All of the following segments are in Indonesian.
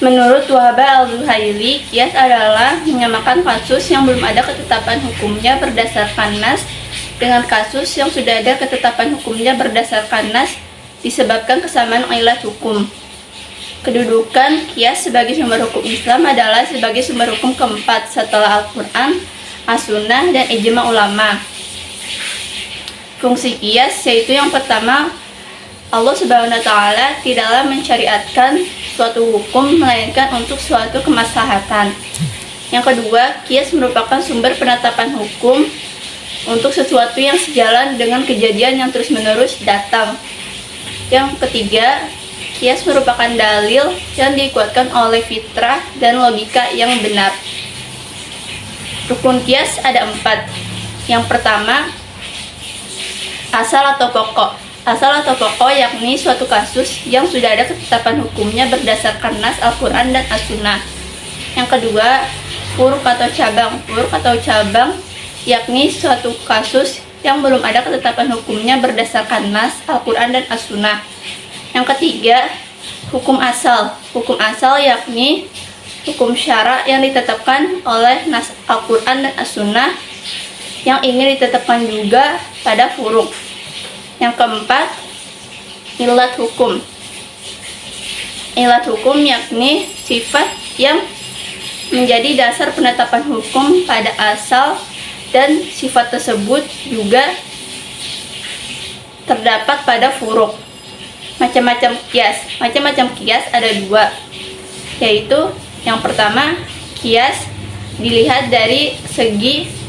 Menurut Wahab al-Zuhaili, kias adalah menyamakan kasus yang belum ada ketetapan hukumnya berdasarkan nas dengan kasus yang sudah ada ketetapan hukumnya berdasarkan nas disebabkan kesamaan ilat hukum. Kedudukan kias sebagai sumber hukum Islam adalah sebagai sumber hukum keempat setelah Al-Quran, As-Sunnah, dan ijma ulama. Fungsi kias yaitu yang pertama, Allah Subhanahu wa Ta'ala tidaklah mensyariatkan suatu hukum melainkan untuk suatu kemaslahatan. Yang kedua, kias merupakan sumber penetapan hukum untuk sesuatu yang sejalan dengan kejadian yang terus-menerus datang. Yang ketiga, kias merupakan dalil yang dikuatkan oleh fitrah dan logika yang benar. Rukun kias ada 4. Yang pertama, asal atau pokok. Asal atau pokok yakni suatu kasus yang sudah ada ketetapan hukumnya berdasarkan nas Al-Quran dan As-Sunnah. Yang kedua, furuk atau cabang. Furuk atau cabang yakni suatu kasus yang belum ada ketetapan hukumnya berdasarkan nas Al-Quran dan As-Sunnah. Yang ketiga, hukum asal. Hukum asal yakni hukum syara yang ditetapkan oleh nas Al-Quran dan As-Sunnah yang ingin ditetapkan juga pada furuk. Yang keempat, ilat hukum. Ilat hukum yakni sifat yang menjadi dasar penetapan hukum pada asal, dan sifat tersebut juga terdapat pada furuk. Macam-macam kias. Macam-macam kias ada 2, yaitu yang pertama, kias dilihat dari segi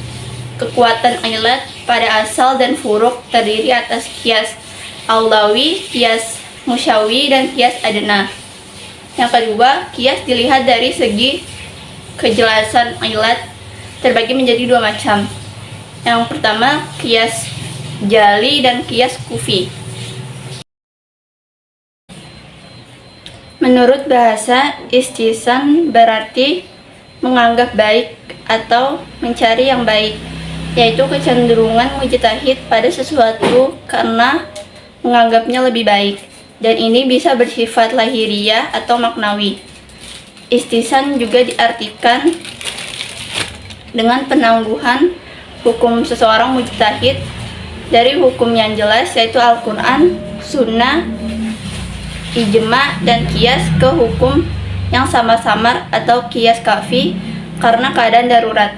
kekuatan ilat pada asal dan furuk terdiri atas kias aulawi, kias musyawi, dan kias adna. Yang kedua, kias dilihat dari segi kejelasan ilat terbagi menjadi 2 macam. Yang pertama, kias jali dan kias kufi. Menurut bahasa, istihsan berarti menganggap baik atau mencari yang baik, yaitu kecenderungan mujtahid pada sesuatu karena menganggapnya lebih baik, dan ini bisa bersifat lahiriah atau maknawi. Istihsan juga diartikan dengan penangguhan hukum seseorang mujtahid dari hukum yang jelas, yaitu Al-Quran, Sunnah, ijma, dan kias ke hukum yang samar-samar atau kias kafi karena keadaan darurat.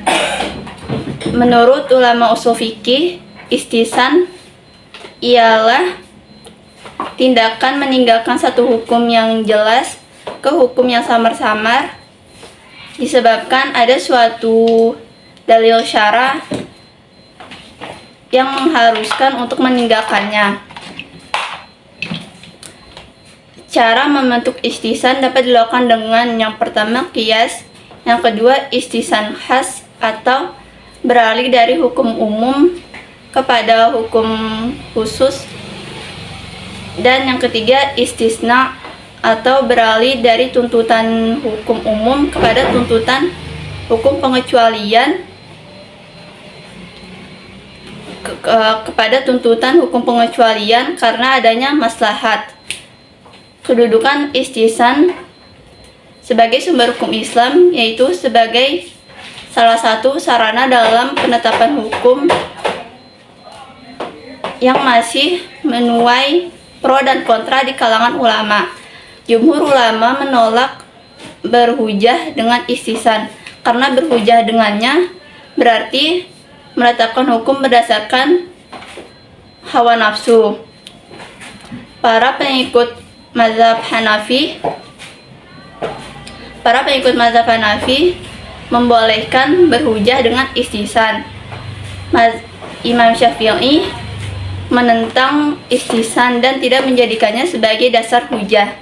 Menurut ulama usul fikih, istihsan ialah tindakan meninggalkan satu hukum yang jelas ke hukum yang samar-samar disebabkan ada suatu dalil syara yang mengharuskan untuk meninggalkannya. Cara membentuk istihsan dapat dilakukan dengan yang pertama kias, yang kedua istihsan khas atau beralih dari hukum umum kepada hukum khusus, dan yang ketiga istisna atau beralih dari tuntutan hukum umum kepada tuntutan hukum pengecualian kepada tuntutan hukum pengecualian karena adanya maslahat. Kedudukan istihsan sebagai sumber hukum Islam yaitu sebagai salah satu sarana dalam penetapan hukum yang masih menuai pro dan kontra di kalangan ulama. Jumhur ulama menolak berhujah dengan istihsan karena berhujah dengannya berarti menetapkan hukum berdasarkan hawa nafsu. Para pengikut mazhab Hanafi membolehkan berhujah dengan istihsan. Imam Syafi'i menentang istihsan dan tidak menjadikannya sebagai dasar hujah.